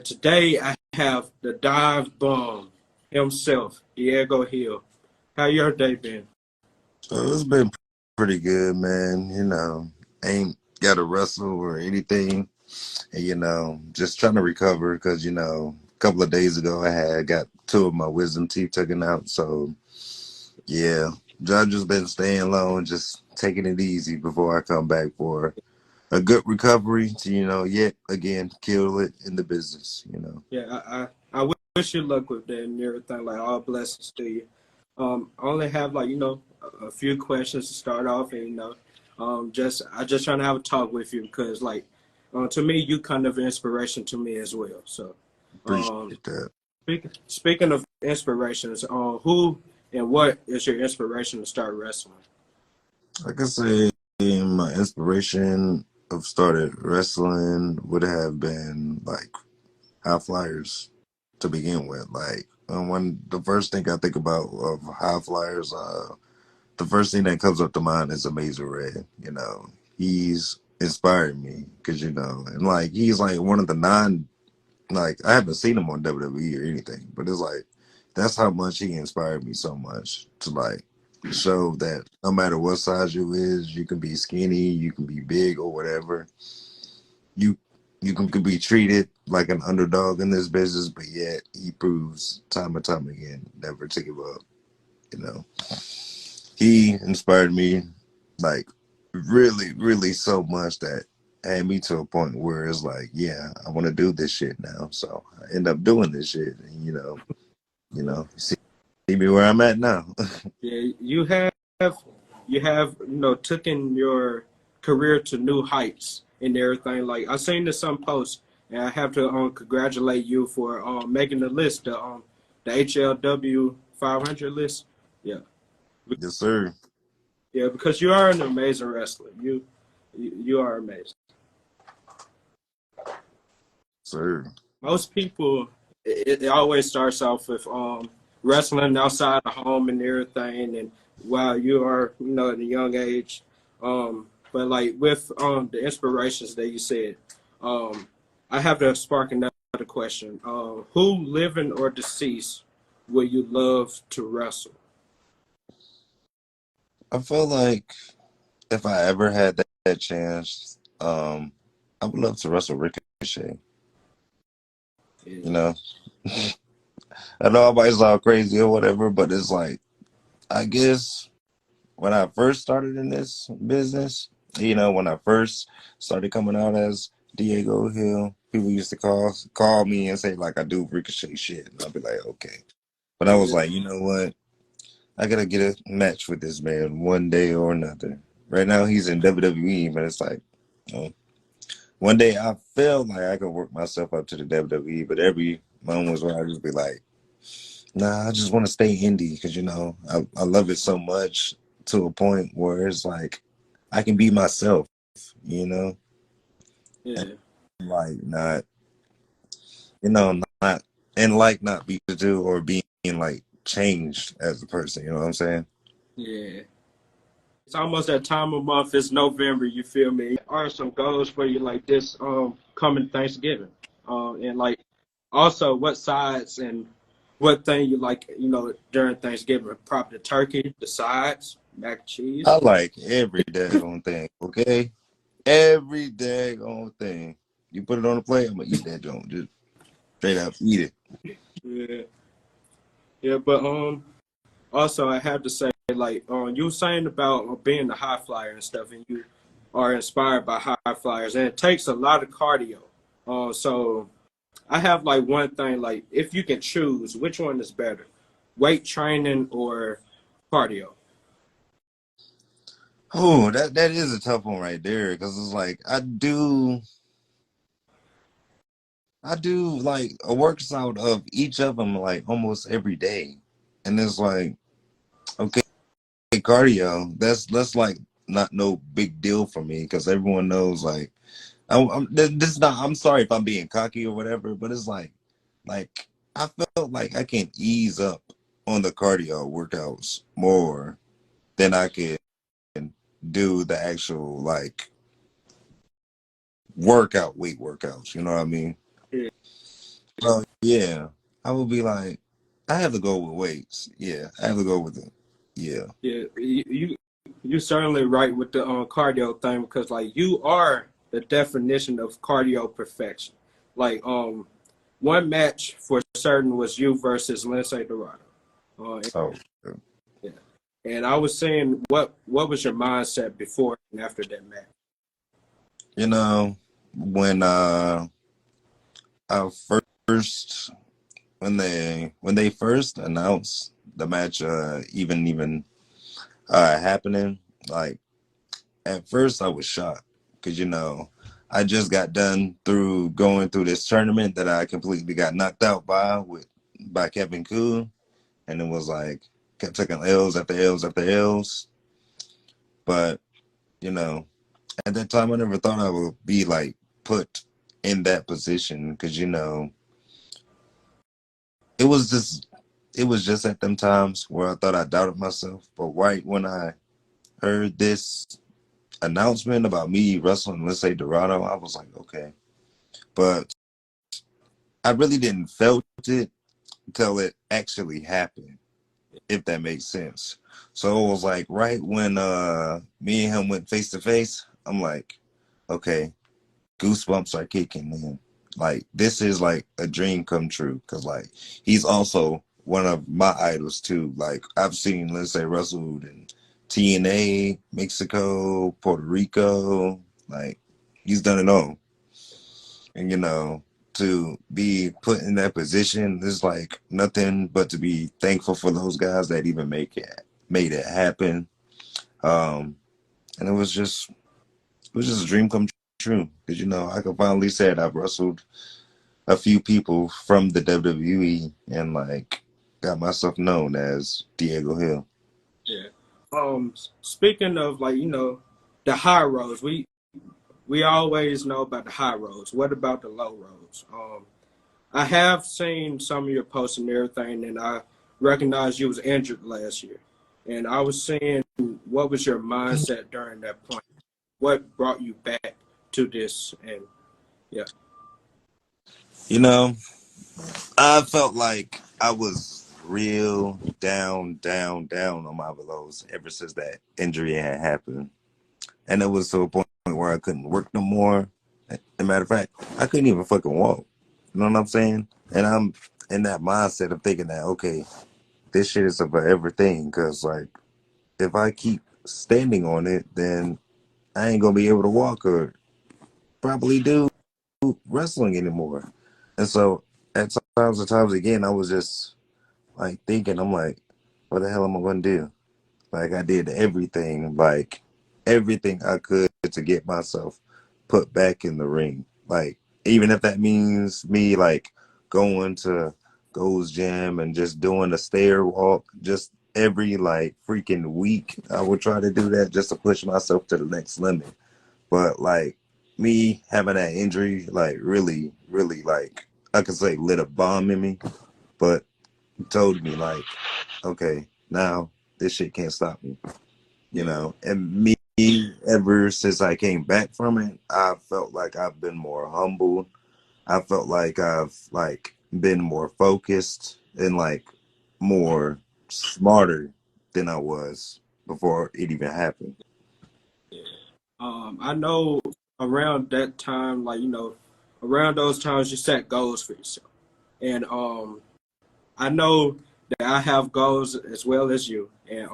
today I have the dive bomb himself, Diego Hill. How your day been? So it's been pretty good, man. Ain't got to wrestle or anything. And, just trying to recover because, a couple of days ago I had got two of my wisdom teeth taken out. So, yeah, I've just been staying low and just taking it easy before I come back for a good recovery to, yet again, kill it in the business. Yeah, I wish you luck with that and everything. Like all blessings to you. I only have like a few questions to start off, and just I just trying to have a talk with you because like to me you kind of inspiration to me as well. So, um, Appreciate that. speaking of inspirations, who and what is your inspiration to start wrestling? Like I say, my inspiration of started wrestling would have been like high flyers to begin with. Like when the first thing I think about of high flyers, the first thing that comes up to mind is Amazing Red. He's inspired me because and like he's like one of the non like I haven't seen him on WWE or anything, but it's like that's how much he inspired me so much to like show that no matter what size you can be skinny, you can be big or whatever. You can be treated like an underdog in this business, but yet he proves time and time again never to give up. You know, he inspired me like really, really so much that had me to a point where it's like, yeah, I want to do this shit now. So I end up doing this shit, and Yeah, see me where I'm at now. yeah, you have taken your career to new heights and everything. Like I seen this some post, and I have to congratulate you for making the list, the HLW 500 list. Yeah, Yes, sir. yeah, because you are an amazing wrestler. You are amazing. Sir. Most people, it always starts off with wrestling outside the home and everything, and while you are at a young age, but like with the inspirations that you said, um, I have to spark another question. Who living or deceased would you love to wrestle? I feel like if I ever had that chance, I would love to wrestle Ricochet. You Yeah, know, I know everybody's all crazy or whatever, but it's like I guess when I first started in this business, when I first started coming out as Diego Hill, people used to call me and say like I do Ricochet shit, and I'll be like, okay. But I was yeah, like, you know what? I gotta get a match with this man one day or another. Right now he's in WWE, but it's like, oh, one day I felt like I could work myself up to the WWE, but every moment where I just be like, nah, I just want to stay indie because I love it so much to a point where it's like I can be myself, you know, and yeah, like not, not and like not be to do or being like changed as a person. You know what I'm saying? yeah. It's almost that time of month. It's November. You feel me? Are some goals for you like this coming Thanksgiving? And like also what sides and what thing you like during Thanksgiving? Probably the turkey, the sides, mac and I cheese. like every daggone thing. Okay, every daggone thing. You put it on the plate, I'm gonna eat that joint. Just straight up eat it. Yeah, yeah. But also I have to say like you were saying about being a high flyer and stuff, and you are inspired by high flyers, and it takes a lot of cardio. So I have like one thing like if you can choose, which one is better, weight training or cardio? Oh, that is a tough one right there because it's like I do like a workout of each of them like almost every day, and it's like okay, cardio. That's like not no big deal for me because everyone knows like this is not. I'm sorry if I'm being cocky or whatever, but it's like I felt like I can ease up on the cardio workouts more than I can do the actual like weight workouts. You know what I mean? Yeah. yeah, I would be like, I have to go with weights. Yeah, I have to go with it. Yeah. Yeah, you certainly right with the cardio thing because like you are the definition of cardio perfection. Like one match for certain was you versus Lindsay Dorado. Uh, Oh, yeah. And I was saying, what was your mindset before and after that match? you know, when I first when they first announced the match, even happening, like at first I was shocked because I just got done through going through this tournament that I completely got knocked out by Kevin Koo, and it was like kept taking L's after L's after L's. But you know, at that time, I never thought I would be like put in that position because it was just at them times where I thought I doubted myself. But right when I heard this announcement about me wrestling, let's say Dorado, I was like, okay. But I really didn't felt it until it actually happened, if that makes sense. So it was like right when me and him went face to face, I'm like, okay, goosebumps are kicking in. Like this is like a dream come true because like he's also one of my idols too. Like I've seen, let's say, wrestled in TNA, Mexico, Puerto Rico. Like he's done it all, and to be put in that position is like nothing but to be thankful for those guys that even made it happen. Um, and it was just a dream come true because I could finally say that I've wrestled a few people from the WWE and like got myself known as Diego Hill. Yeah. Speaking of like the high roads, we always know about the high roads. What about the low roads? I have seen some of your posts and everything, and I recognize you was injured last year. And I was saying, what was your mindset during that point? What brought you back to this? And yeah, You know, I felt like I was real down, down, down on my belows ever since that injury had happened. And it was to a point where I couldn't work no more. As a matter of fact, I couldn't even fucking walk. You know what I'm saying? And I'm in that mindset of thinking that, okay, this shit is a forever thing. Because, like, if I keep standing on it, then I ain't going to be able to walk or probably do wrestling anymore. And so at times and times again, I was just like thinking, I'm like, what the hell am I going to do? Like I did everything, like everything I could to get myself put back in the ring. Like even if that means me like going to Gold's Gym and just doing a stair walk, just every like freaking week, I would try to do that just to push myself to the next limit. But like me having that injury, like really, really like I could say lit a bomb in me, but told me like, okay, now this shit can't stop me, yeah, and me ever since I came back from it, I felt like I've been more humbled. I felt like I've like been more focused and like more smarter than I was before it even happened. yeah. I know around that time, like around those times, you set goals for yourself, and I know that I have goals as well as you, and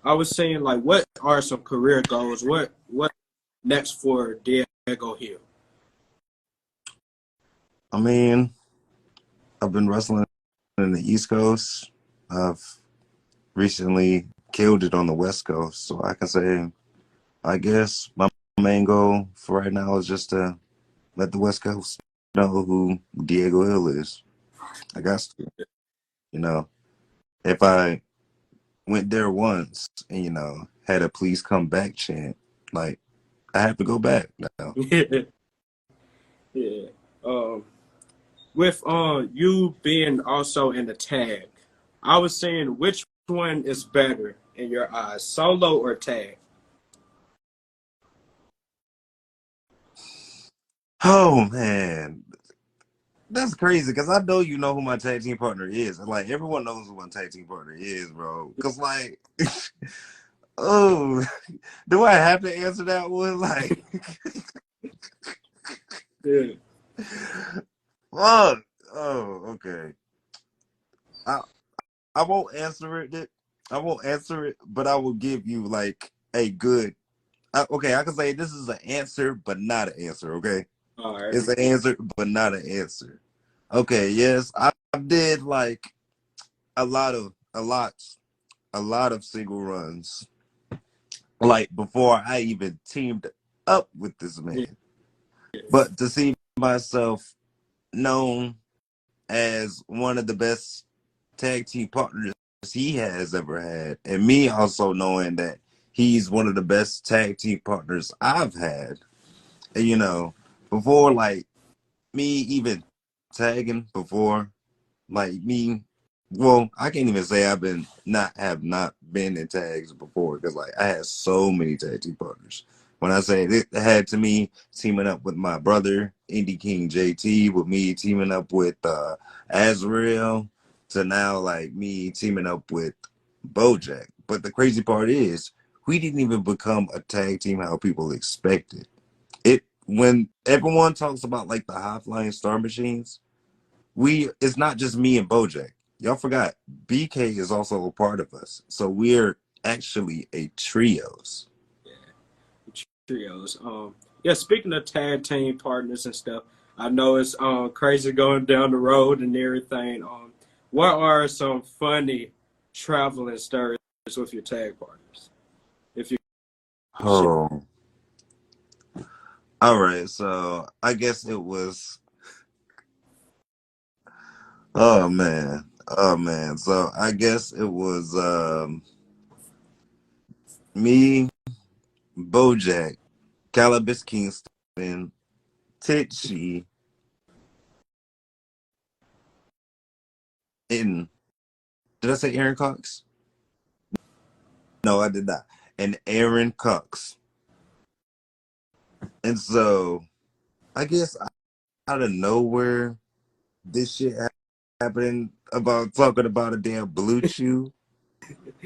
I was saying like, what are some career goals? What next for Diego Hill? I mean, I've been wrestling in the East Coast. I've recently killed it on the West Coast, so I can say I guess my main goal for right now is just to let the West Coast know who Diego Hill is. I got to, you know, if I went there once and had a please come back chant, like I have to go back now. Yeah. Um, with you being also in the tag, I was saying which one is better in your eyes, solo or tag? Oh man, that's crazy because I know you know who my tag team partner is. And like everyone knows who my tag team partner is, bro. Cause like oh, do I have to answer that one? Like Yeah. fuck. Oh, okay. I I won't answer it. I won't answer it, but I will give you like a good. Okay, I can say this is an answer, but not an answer. Okay, All right. it's an answer, but not an answer. Okay, yes, I did like a lot of single runs, like before I even teamed up with this Yeah. man. But to see myself known as one of the best tag team partners he has ever had, and me also knowing that he's one of the best tag team partners I've had. And, you know, before like me even tagging before, like me, well, I can't even say I've been not have not been in tags before because like I had so many tag team partners. When I say it had to me teaming up with my brother Indie King JT, with me teaming up with Azrael, to now like me teaming up with Bojack. But the crazy part is we didn't even become a tag team how people expected it. When everyone talks about like the high flying star machines, it's not just me and Bojack. Y'all forgot BK is also a part of us. So we're actually a trios. Trios. Yeah. Speaking of tag team partners and stuff, I know it's crazy going down the road and everything. What are some funny traveling stories with your tag partners? If you could share. Oh, all right. So I guess it was. Oh man. So I guess it was me, Bojack, Calabas Kingston, Titchy, and did I say Aaron Cox? No, I did not. And Aaron Cox. And so I guess out of nowhere, this shit happening about talking about a damn blue chew.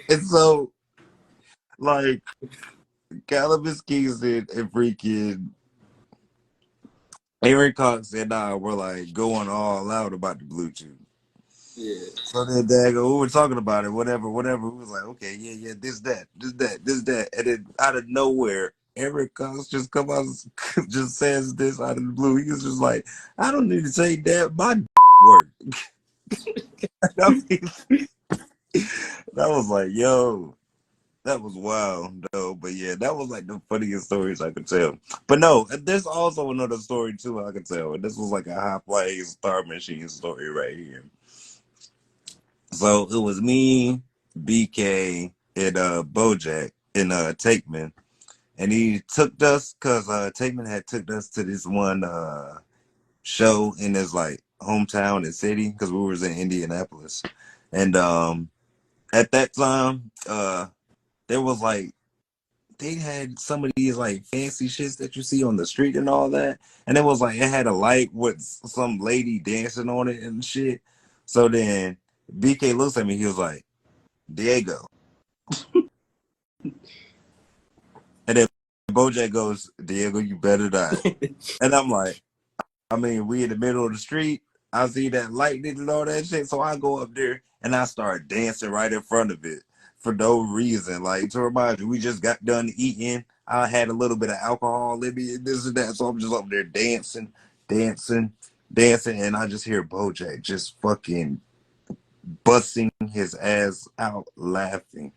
And so, like, Calabas Kingston and freaking Aaron Cox and I were like going all out about the blue chew. Yeah. So then we were talking about it, whatever. We was like, okay, yeah, this, that. And then out of nowhere, Aaron Cox just come out, just says this out of the blue. He was just like, I don't need to say that, my work. I mean, that was like, yo, that was wild, though. But yeah, that was like the funniest stories I could tell. But no, there's also another story too I could tell. And this was like a high flying star machine story right here. So it was me, BK, and Bojack and Takeman. And he took us because Takeman had took us to this one show in his like hometown and city because we was in Indianapolis. And at that time, there was like they had some of these like fancy shits that you see on the street and all that. And it was like it had a light with some lady dancing on it and shit. So then BK looks at me, he was like, Diego. And then Bojack goes, Diego, you better not. And I'm like, I mean, we in the middle of the street. I see that lightning and all that shit. So I go up there and I start dancing right in front of it for no reason. Like, to remind you, we just got done eating. I had a little bit of alcohol in me and this and that. So I'm just up there dancing. And I just hear Bojack just fucking busting his ass out laughing.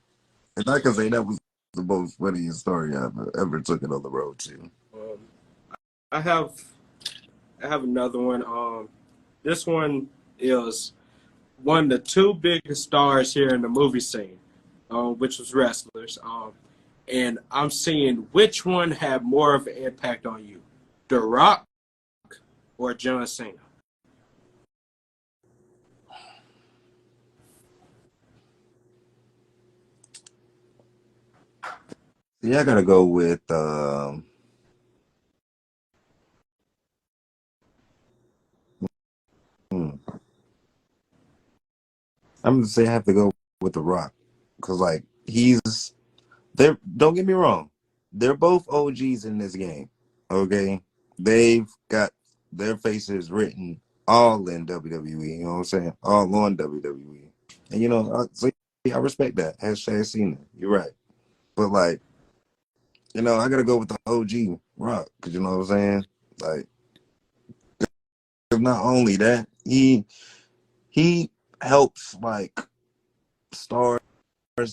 And I can say that was the most funniest story I've ever took it on the road to. Um, I have I have another one. This one is one of the two biggest stars here in the movie scene, which was wrestlers. And I'm seeing which one had more of an impact on you, The Rock or John Cena. Yeah, I gotta go with I'm gonna say I have to go with The Rock because like they're don't get me wrong, they're both OGs in this game. Okay, they've got their faces written all in WWE. You know what I'm saying? All on WWE, and so I respect that. Hashtag Cena. You're right, but like I gotta go with the OG Rock because you know what I'm saying. Like, 'cause not only that, he helps like stars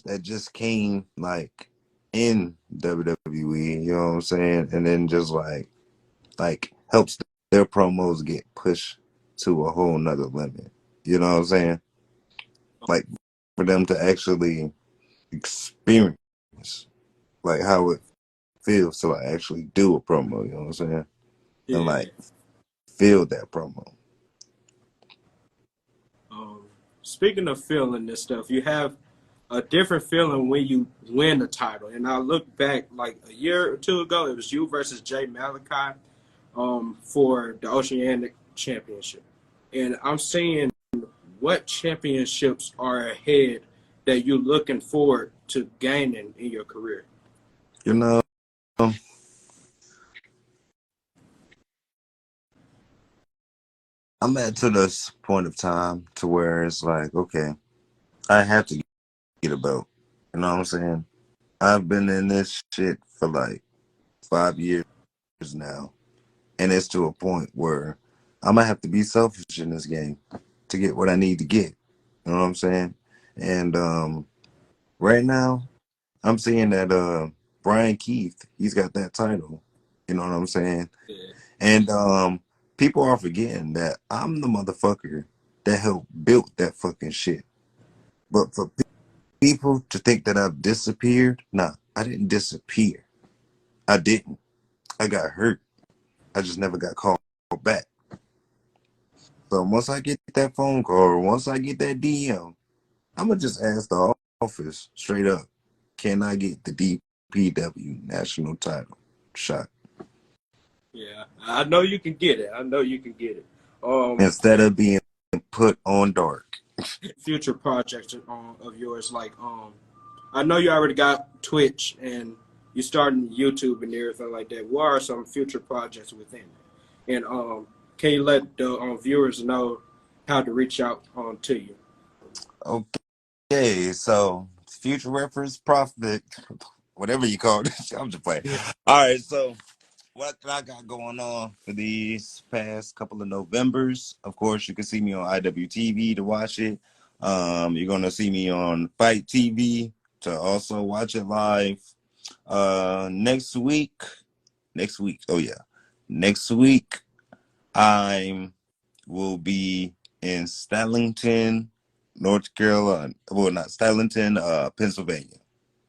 that just came like in WWE, you know what I'm saying? And then just like helps their promos get pushed to a whole nother limit. You know what I'm saying? Like for them to actually experience like how it feels to like actually do a promo, you know what I'm saying? And Yeah. like feel that promo. Um, Speaking of feeling this stuff, you have a different feeling when you win a title. And I look back like a year or two ago, it was you versus Jay Malachi for the Oceanic Championship. And I'm seeing what championships are ahead that you're looking forward to gaining in your career. You know, I'm at to this point of time to where it's like, okay, I have to get a belt. You know what I'm saying? I've been in this shit for like 5 years now, and it's to a point where I'm gonna have to be selfish in this game to get what I need to get. You know what I'm saying? And right now, I'm seeing that Brian Keith, he's got that title. You know what I'm saying? Yeah. And people are forgetting that I'm the motherfucker that helped build that fucking shit. But for people to think that I've disappeared, nah, I didn't disappear. I didn't. I got hurt. I just never got called back. So once I get that phone call or once I get that DM, I'm gonna just ask the office straight up, can I get the DPW national title shot Yeah, I know you can get it. I know you can get it. Um, instead of being put on dark? Future projects of yours, like I know you already got Twitch and you starting YouTube and everything like that. What are some future projects within it? And can you let the viewers know how to reach out to you? Okay, so future reference profit, whatever you call it. I'm just playing. Yeah. All right, so what I got going on for these past couple of Novembers. Of course, you can see me on IWTV to watch it. You're gonna see me on Fight TV to also watch it live. Next week. Next week. Oh yeah. Next week I will be in Stellington, North Carolina. Well, not Stellington, Pennsylvania.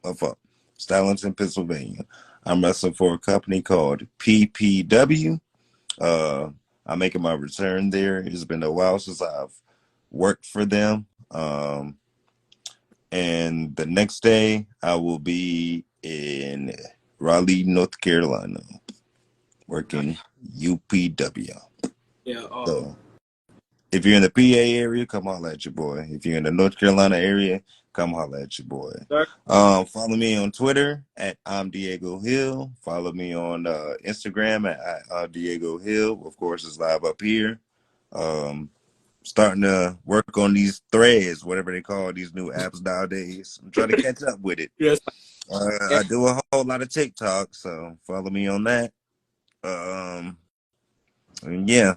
Oh fuck. Stellington, Pennsylvania. I'm wrestling for a company called PPW. Uh, I'm making my return there. It's been a while since I've worked for them. And the next day, I will be in Raleigh, North Carolina, working UPW. Yeah. So if you're in the PA area, come holler at your boy. If you're in the North Carolina area, come holler at your boy. Sir? Follow me on Twitter at I'm Diego Hill. Follow me on Instagram at Diego Hill. Of course, it's live up here. Starting to work on these threads, whatever they call these new apps nowadays. I'm trying to catch up with it. Yes. I do a whole lot of TikTok, so follow me on that. And yeah.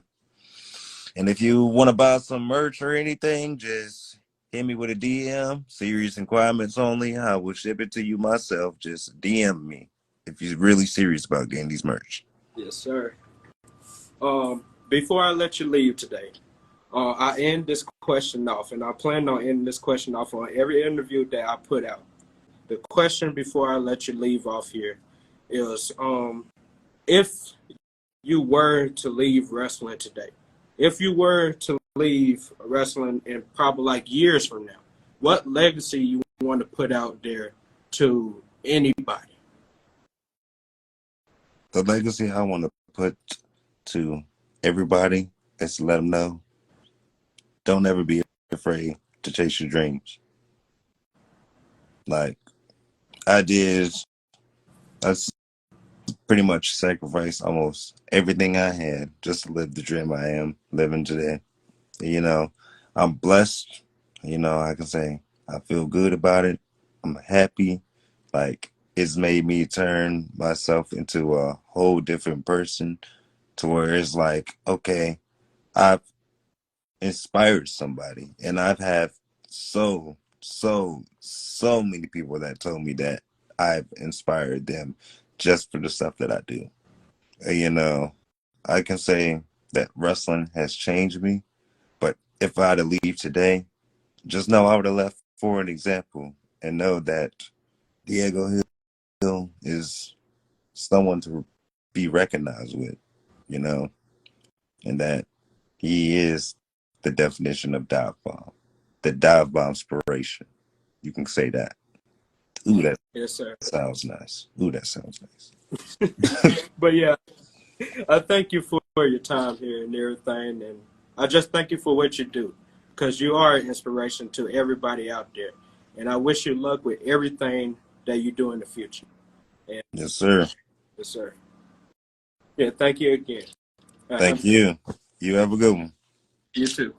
And if you want to buy some merch or anything, just hit me with a DM. Serious inquiries only. I will ship it to you myself. Just DM me if you're really serious about getting these merch. Yes, sir. Before I let you leave today, I end this question off, and I plan on ending this question off on every interview that I put out. The question before I let you leave off here is, if you were to leave wrestling today, if you were to leave wrestling in probably like years from now, what legacy you want to put out there to anybody? The legacy I want to put to everybody is to let them know, don't ever be afraid to chase your dreams. Like I did, I pretty much sacrificed almost everything I had just to live the dream I am living today. You know, I'm blessed. You know, I can say I feel good about it. I'm happy. Like it's made me turn myself into a whole different person to where it's like, okay, I've inspired somebody and I've had so many people that told me that I've inspired them just for the stuff that I do. You know, I can say that wrestling has changed me, but if I had to leave today, just know I would have left for an example and know that Diego Hill is someone to be recognized with, you know, and that he is the definition of dive bomb, the dive bomb inspiration. You can say that. Ooh, that Yes, sir. sounds nice. Ooh, that sounds nice. But yeah, I thank you for your time here and everything, and I just thank you for what you do, because you are an inspiration to everybody out there. And I wish you luck with everything that you do in the future. And Yes, sir. yes, sir. Yeah, thank you again. Thank you. You have a good one. You too.